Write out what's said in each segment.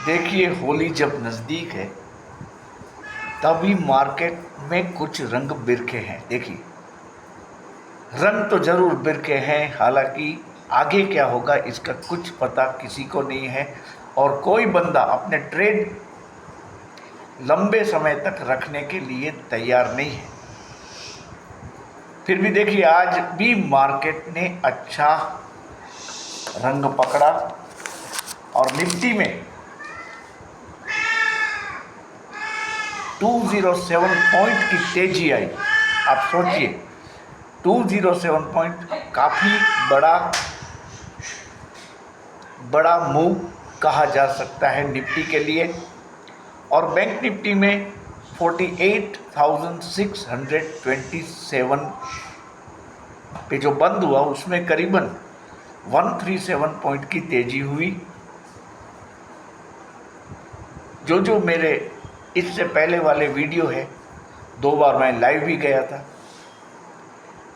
देखिए, होली जब नज़दीक है तभी मार्केट में कुछ रंग बिरखे हैं। देखिए, रंग तो जरूर बिरखे हैं, हालांकि आगे क्या होगा इसका कुछ पता किसी को नहीं है और कोई बंदा अपने ट्रेड लंबे समय तक रखने के लिए तैयार नहीं है। फिर भी देखिए, आज भी मार्केट ने अच्छा रंग पकड़ा और निफ्टी में 207 पॉइंट की तेजी आई। आप सोचिए, 207 पॉइंट काफ़ी बड़ा मूव कहा जा सकता है निफ्टी के लिए। और बैंक निफ्टी में 48,627 पे जो बंद हुआ उसमें करीबन 137 पॉइंट की तेजी हुई। जो मेरे इससे पहले वाले वीडियो है, 2 बार मैं लाइव भी गया था,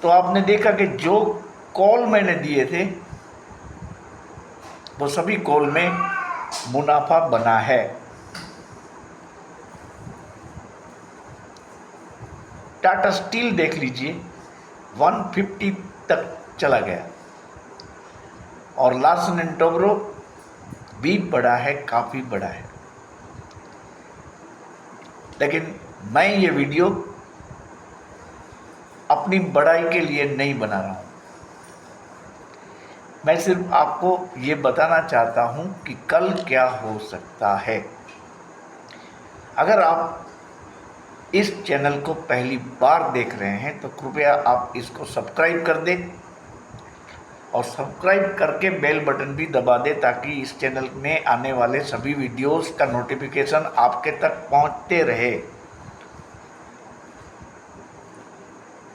तो आपने देखा कि जो कॉल मैंने दिए थे वो सभी कॉल में मुनाफा बना है। टाटा स्टील देख लीजिए, 150 तक चला गया और लार्सन एंड टोब्रो भी बड़ा है, काफ़ी बड़ा है। लेकिन मैं ये वीडियो अपनी बड़ाई के लिए नहीं बना रहा हूँ, मैं सिर्फ आपको ये बताना चाहता हूँ कि कल क्या हो सकता है। अगर आप इस चैनल को पहली बार देख रहे हैं तो कृपया आप इसको सब्सक्राइब कर दें और सब्सक्राइब करके बेल बटन भी दबा दें ताकि इस चैनल में आने वाले सभी वीडियोस का नोटिफिकेशन आपके तक पहुंचते रहे।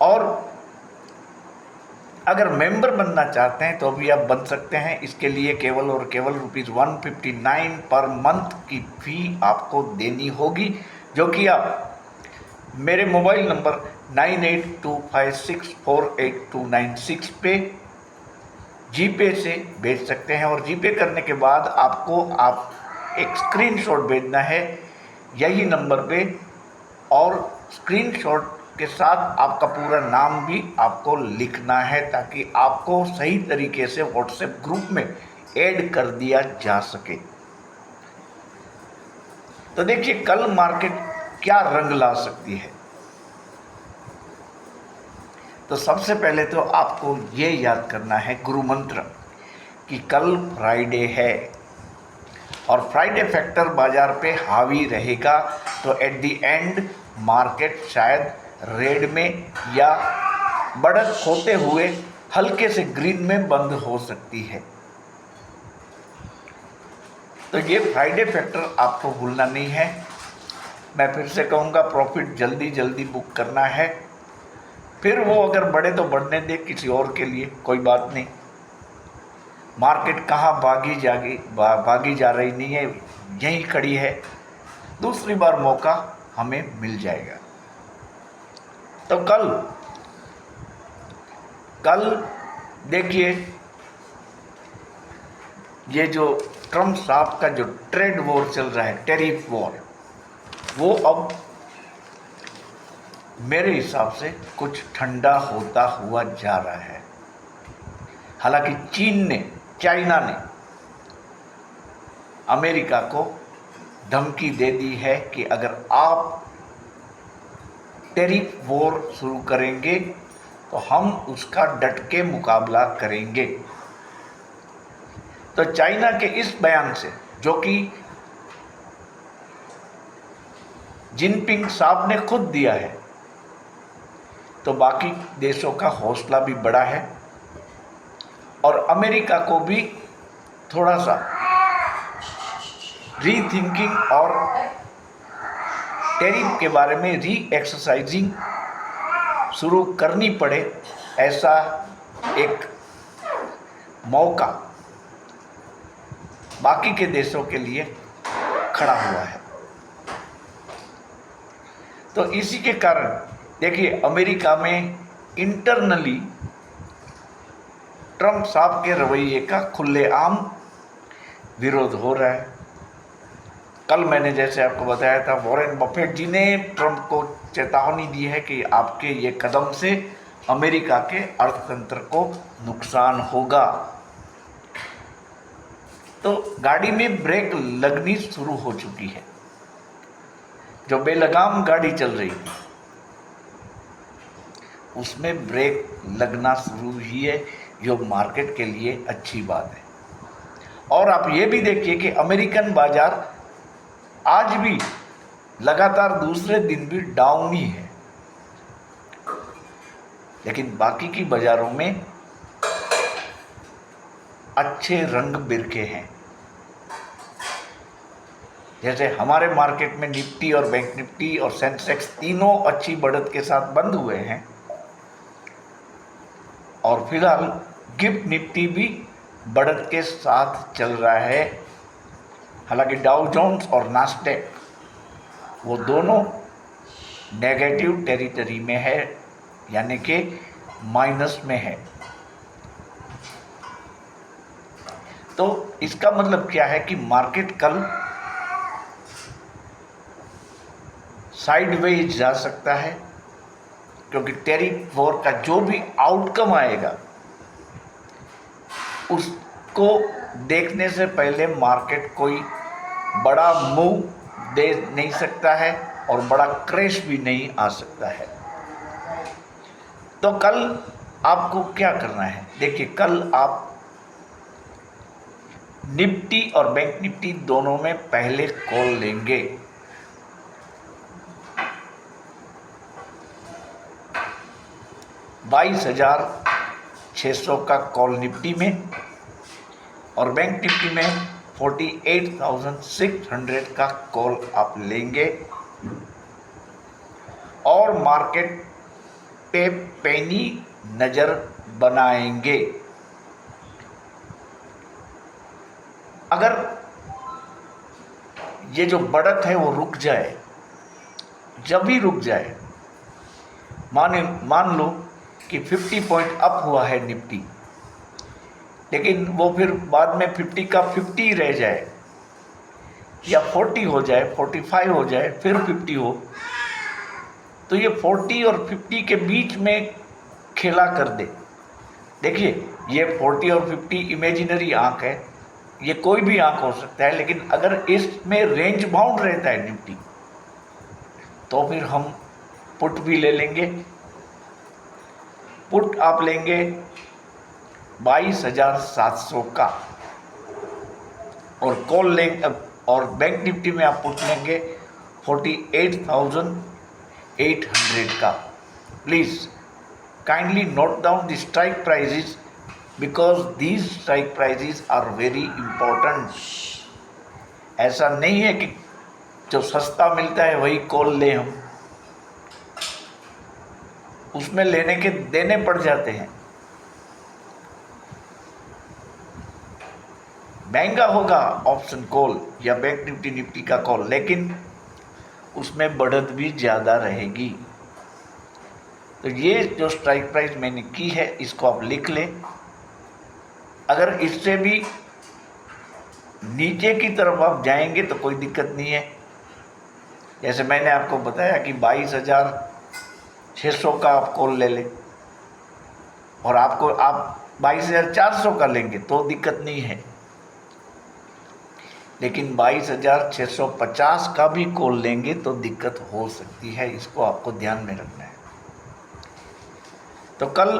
और अगर मेंबर बनना चाहते हैं तो भी आप बन सकते हैं। इसके लिए केवल और केवल ₹159 पर मंथ की फ़ी आपको देनी होगी, जो कि आप मेरे मोबाइल नंबर 9825648296 पे जीपे से भेज सकते हैं। और जीपे करने के बाद आपको एक स्क्रीनशॉट भेजना है यही नंबर पे, और स्क्रीनशॉट के साथ आपका पूरा नाम भी आपको लिखना है ताकि आपको सही तरीके से व्हाट्सएप ग्रुप में ऐड कर दिया जा सके। तो देखिए, कल मार्केट क्या रंग ला सकती है। तो सबसे पहले तो आपको ये याद करना है गुरु मंत्र कि कल फ्राइडे है और फ्राइडे फैक्टर बाजार पे हावी रहेगा। तो एट द एंड मार्केट शायद रेड में या बढ़त होते हुए हल्के से ग्रीन में बंद हो सकती है। तो ये फ्राइडे फैक्टर आपको भूलना नहीं है। मैं फिर से कहूँगा, प्रॉफिट जल्दी जल्दी बुक करना है। फिर वो अगर बढ़े तो बढ़ने दे, किसी और के लिए कोई बात नहीं। मार्केट कहाँ भागी जा रही नहीं है, यहीं खड़ी है। दूसरी बार मौका हमें मिल जाएगा। तो कल देखिए, ये जो ट्रम्प साहब का जो ट्रेड वॉर चल रहा है, टैरिफ वॉर, वो अब मेरे हिसाब से कुछ ठंडा होता हुआ जा रहा है। हालांकि चाइना ने अमेरिका को धमकी दे दी है कि अगर आप टैरिफ वॉर शुरू करेंगे तो हम उसका डट के मुकाबला करेंगे। तो चाइना के इस बयान से, जो कि जिनपिंग साहब ने खुद दिया है, तो बाकी देशों का हौसला भी बढ़ा है और अमेरिका को भी थोड़ा सा रीथिंकिंग और टैरिफ के बारे में री-एक्सरसाइजिंग शुरू करनी पड़े, ऐसा एक मौका बाकी के देशों के लिए खड़ा हुआ है। तो इसी के कारण देखिए, अमेरिका में इंटरनली ट्रम्प साहब के रवैये का खुलेआम विरोध हो रहा है। कल मैंने जैसे आपको बताया था, वॉरेन बफेट जी ने ट्रंप को चेतावनी दी है कि आपके ये कदम से अमेरिका के अर्थतंत्र को नुकसान होगा। तो गाड़ी में ब्रेक लगनी शुरू हो चुकी है। जो बेलगाम गाड़ी चल रही थी उसमें ब्रेक लगना शुरू हुई है, जो मार्केट के लिए अच्छी बात है। और आप ये भी देखिए कि अमेरिकन बाजार आज भी लगातार दूसरे दिन भी डाउन ही है, लेकिन बाकी की बाजारों में अच्छे रंग बिरखे हैं। जैसे हमारे मार्केट में निफ्टी और बैंक निफ्टी और सेंसेक्स तीनों अच्छी बढ़त के साथ बंद हुए हैं, और फिलहाल गिफ्ट निफ्टी भी बढ़त के साथ चल रहा है। हालांकि डाउ जोन्स और नास्डैक वो दोनों नेगेटिव टेरिटरी में है, यानी कि माइनस में है। तो इसका मतलब क्या है कि मार्केट कल साइडवेज जा सकता है, क्योंकि टैरिफ वॉर का जो भी आउटकम आएगा उसको देखने से पहले मार्केट कोई बड़ा मूव दे नहीं सकता है और बड़ा क्रैश भी नहीं आ सकता है। तो कल आपको क्या करना है? देखिए, कल आप निफ्टी और बैंक निफ्टी दोनों में पहले कॉल लेंगे। $22,600 का कॉल निफ्टी में और बैंक निफ्टी में 48,600 का कॉल आप लेंगे, और मार्केट पे पैनी नज़र बनाएंगे। अगर ये जो बढ़त है वो रुक जाए, जब भी रुक जाए, मान लो कि 50 पॉइंट अप हुआ है निफ्टी, लेकिन वो फिर बाद में 50 का 50 रह जाए, या 40 हो जाए, 45 हो जाए, फिर 50 हो, तो ये 40 और 50 के बीच में खेला कर दे। देखिए, ये 40 और 50 इमेजिनरी आंक है, ये कोई भी आंक हो सकता है, लेकिन अगर इसमें रेंज बाउंड रहता है निफ्टी, तो फिर हम पुट भी ले लेंगे। पुट आप लेंगे 22,700 का, और कॉल लेंगे, और बैंक निफ्टी में आप पुट लेंगे 48,800 का। Please kindly note down the strike prices, because these strike prices are very important. ऐसा नहीं है कि जो सस्ता मिलता है वही कॉल लें हम, उसमें लेने के देने पड़ जाते हैं। महंगा होगा ऑप्शन कॉल या बैंक निफ्टी निफ्टी का कॉल, लेकिन उसमें बढ़त भी ज़्यादा रहेगी। तो ये जो स्ट्राइक प्राइस मैंने की है, इसको आप लिख लें। अगर इससे भी नीचे की तरफ आप जाएंगे तो कोई दिक्कत नहीं है। जैसे मैंने आपको बताया कि 22,600 का आप कॉल ले लें, और आप 22,400 का लेंगे तो दिक्कत नहीं है, लेकिन 22,650 का भी कॉल लेंगे तो दिक्कत हो सकती है। इसको आपको ध्यान में रखना है। तो कल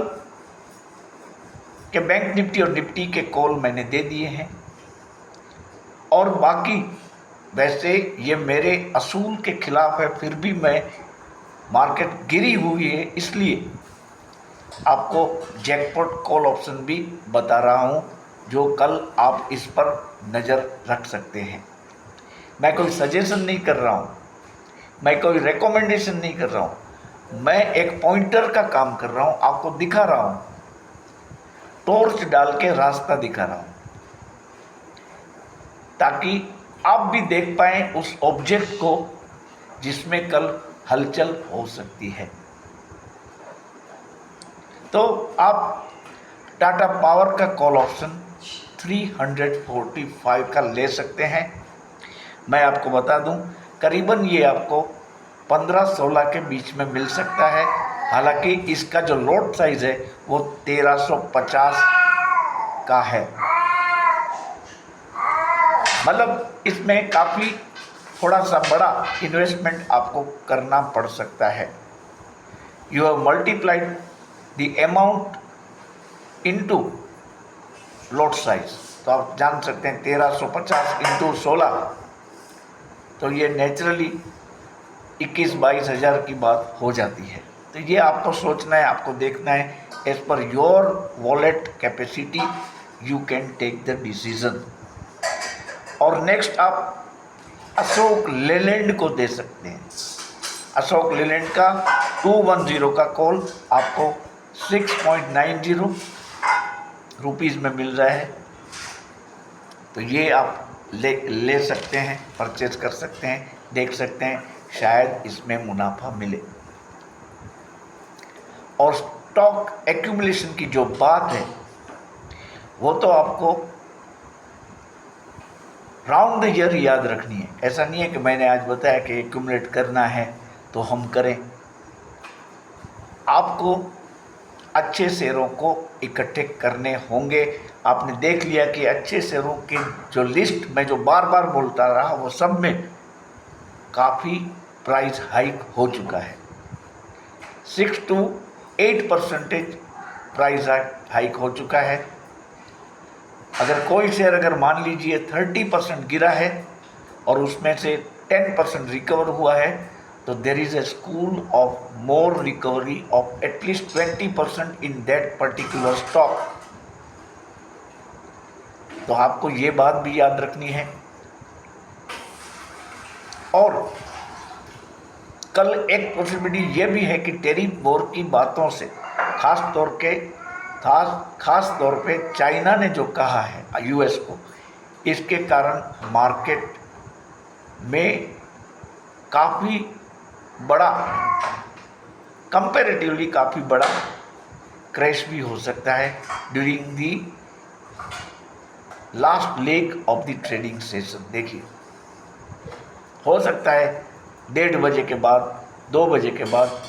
के बैंक निफ्टी और निफ्टी के कॉल मैंने दे दिए हैं, और बाकी वैसे ये मेरे असूल के खिलाफ है, फिर भी मैं मार्केट गिरी हुई है इसलिए आपको जैकपॉट कॉल ऑप्शन भी बता रहा हूँ, जो कल आप इस पर नज़र रख सकते हैं। मैं कोई सजेशन नहीं कर रहा हूँ, मैं कोई रेकमेंडेशन नहीं कर रहा हूँ, मैं एक पॉइंटर का काम कर रहा हूँ, आपको दिखा रहा हूँ, टॉर्च डाल के रास्ता दिखा रहा हूँ, ताकि आप भी देख पाएँ उस ऑब्जेक्ट को जिसमें कल हलचल हो सकती है। तो आप टाटा पावर का कॉल ऑप्शन 345 का ले सकते हैं। मैं आपको बता दूं, करीबन ये आपको 15-16 के बीच में मिल सकता है। हालांकि इसका जो लॉट साइज़ है वो 1350 का है। मतलब इसमें काफ़ी थोड़ा सा बड़ा इन्वेस्टमेंट आपको करना पड़ सकता है। You have multiplied the amount into lot size, तो आप जान सकते हैं 1350 इंटू 16, तो ये नेचुरली 21-22 हज़ार की बात हो जाती है। तो ये आपको सोचना है, आपको देखना है, as per your wallet capacity you can take the decision. और नेक्स्ट आप अशोक लेलैंड को दे सकते हैं। अशोक लेलैंड का 210 का कॉल आपको 6.90 रुपीज़ में मिल रहा है, तो ये आप ले सकते हैं, परचेज कर सकते हैं, देख सकते हैं, शायद इसमें मुनाफा मिले। और स्टॉक एक्यूमुलेशन की जो बात है वो तो आपको राउंड द ईयर याद रखनी है। ऐसा नहीं है कि मैंने आज बताया कि एक्यूमुलेट करना है तो हम करें। आपको अच्छे शेयरों को इकट्ठे करने होंगे। आपने देख लिया कि अच्छे शेयरों की जो लिस्ट मैं जो बार बार बोलता रहा वो सब में काफ़ी प्राइस हाइक हो चुका है। 6 to 8% प्राइस हाइक हो चुका है। अगर कोई शेयर अगर मान लीजिए 30% गिरा है और उसमें से 10% रिकवर हुआ है, तो there is a school of more recovery of at least 20% in that particular stock. तो आपको ये बात भी याद रखनी है। और कल एक पॉसिबिलिटी ये भी है कि टैरिफ वॉर की बातों से खास तौर पे चाइना ने जो कहा है यूएस को, इसके कारण मार्केट में काफ़ी बड़ा, कंपैरेटिवली काफ़ी बड़ा क्रैश भी हो सकता है during the last leg of the trading session. देखिए, हो सकता है 1:30 बजे के बाद, 2 बजे के बाद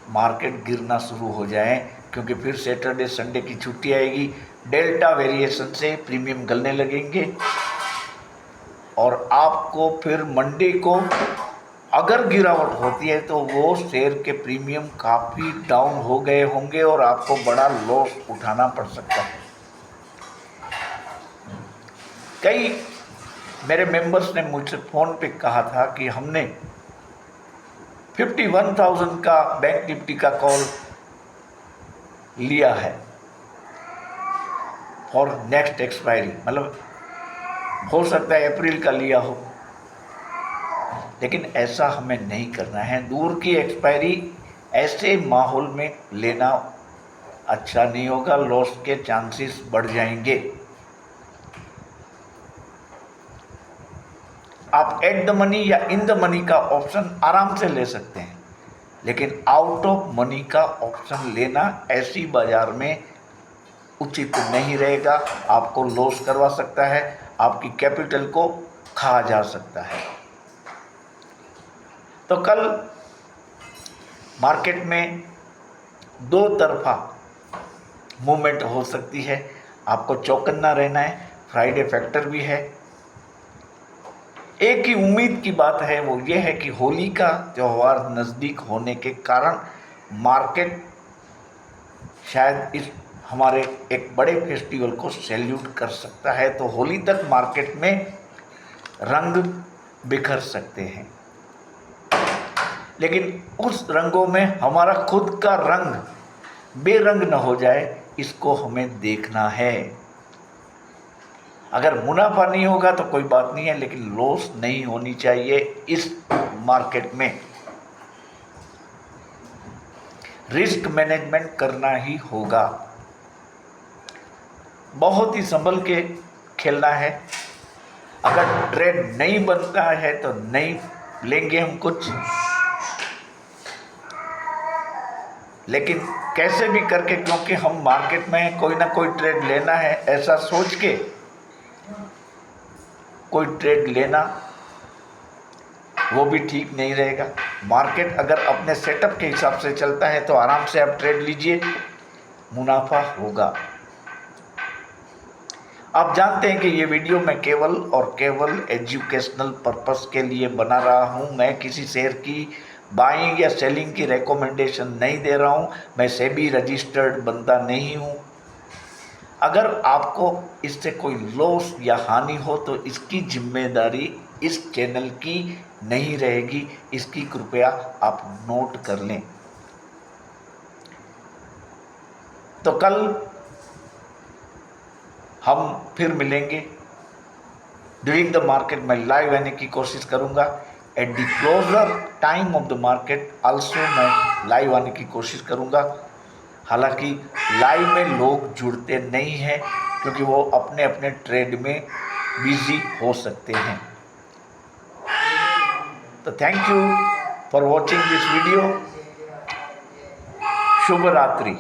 मार्केट गिरना शुरू हो जाए, क्योंकि फिर सैटरडे संडे की छुट्टी आएगी, डेल्टा वेरिएशन से प्रीमियम गलने लगेंगे और आपको फिर मंडे को अगर गिरावट होती है तो वो शेयर के प्रीमियम काफ़ी डाउन हो गए होंगे और आपको बड़ा लॉस उठाना पड़ सकता है। कई मेरे मेंबर्स ने मुझसे फ़ोन पे कहा था कि हमने 51,000 का बैंक निफ्टी का कॉल लिया है फॉर नेक्स्ट एक्सपायरी, मतलब हो सकता है अप्रैल का लिया हो, लेकिन ऐसा हमें नहीं करना है। दूर की एक्सपायरी ऐसे माहौल में लेना अच्छा नहीं होगा, लॉस के चांसेस बढ़ जाएंगे। आप एट द मनी या इन द मनी का ऑप्शन आराम से ले सकते हैं, लेकिन आउट ऑफ मनी का ऑप्शन लेना ऐसी बाजार में उचित नहीं रहेगा। आपको लॉस करवा सकता है, आपकी कैपिटल को खा जा सकता है। तो कल मार्केट में दो तरफा मूवमेंट हो सकती है, आपको चौकन्ना रहना है। फ्राइडे फैक्टर भी है। एक ही उम्मीद की बात है, वो ये है कि होली का त्यौहार नज़दीक होने के कारण मार्केट शायद इस हमारे एक बड़े फेस्टिवल को सैल्यूट कर सकता है। तो होली तक मार्केट में रंग बिखर सकते हैं, लेकिन उस रंगों में हमारा खुद का रंग बेरंग न हो जाए, इसको हमें देखना है। अगर मुनाफा नहीं होगा तो कोई बात नहीं है, लेकिन लॉस नहीं होनी चाहिए। इस मार्केट में रिस्क मैनेजमेंट करना ही होगा, बहुत ही संभल के खेलना है। अगर ट्रेड नहीं बनता है तो नहीं लेंगे हम कुछ, लेकिन कैसे भी करके, क्योंकि हम मार्केट में कोई ना कोई ट्रेड लेना है, ऐसा सोच के कोई ट्रेड लेना वो भी ठीक नहीं रहेगा। मार्केट अगर अपने सेटअप के हिसाब से चलता है तो आराम से आप ट्रेड लीजिए, मुनाफा होगा। आप जानते हैं कि ये वीडियो मैं केवल और केवल एजुकेशनल पर्पस के लिए बना रहा हूँ। मैं किसी शेयर की बाइंग या सेलिंग की रिकमेंडेशन नहीं दे रहा हूँ। मैं सेबी रजिस्टर्ड बंदा नहीं हूँ। अगर आपको इससे कोई लॉस या हानि हो तो इसकी जिम्मेदारी इस चैनल की नहीं रहेगी, इसकी कृपया आप नोट कर लें। तो कल हम फिर मिलेंगे। ड्यूरिंग द मार्केट मैं लाइव आने की कोशिश करूंगा। At the closure time of the market also मैं लाइव आने की कोशिश करूंगा। हालांकि लाइव में लोग जुड़ते नहीं हैं क्योंकि वो अपने अपने ट्रेड में बिजी हो सकते हैं। तो thank you for watching this video. शुभ रात्रि।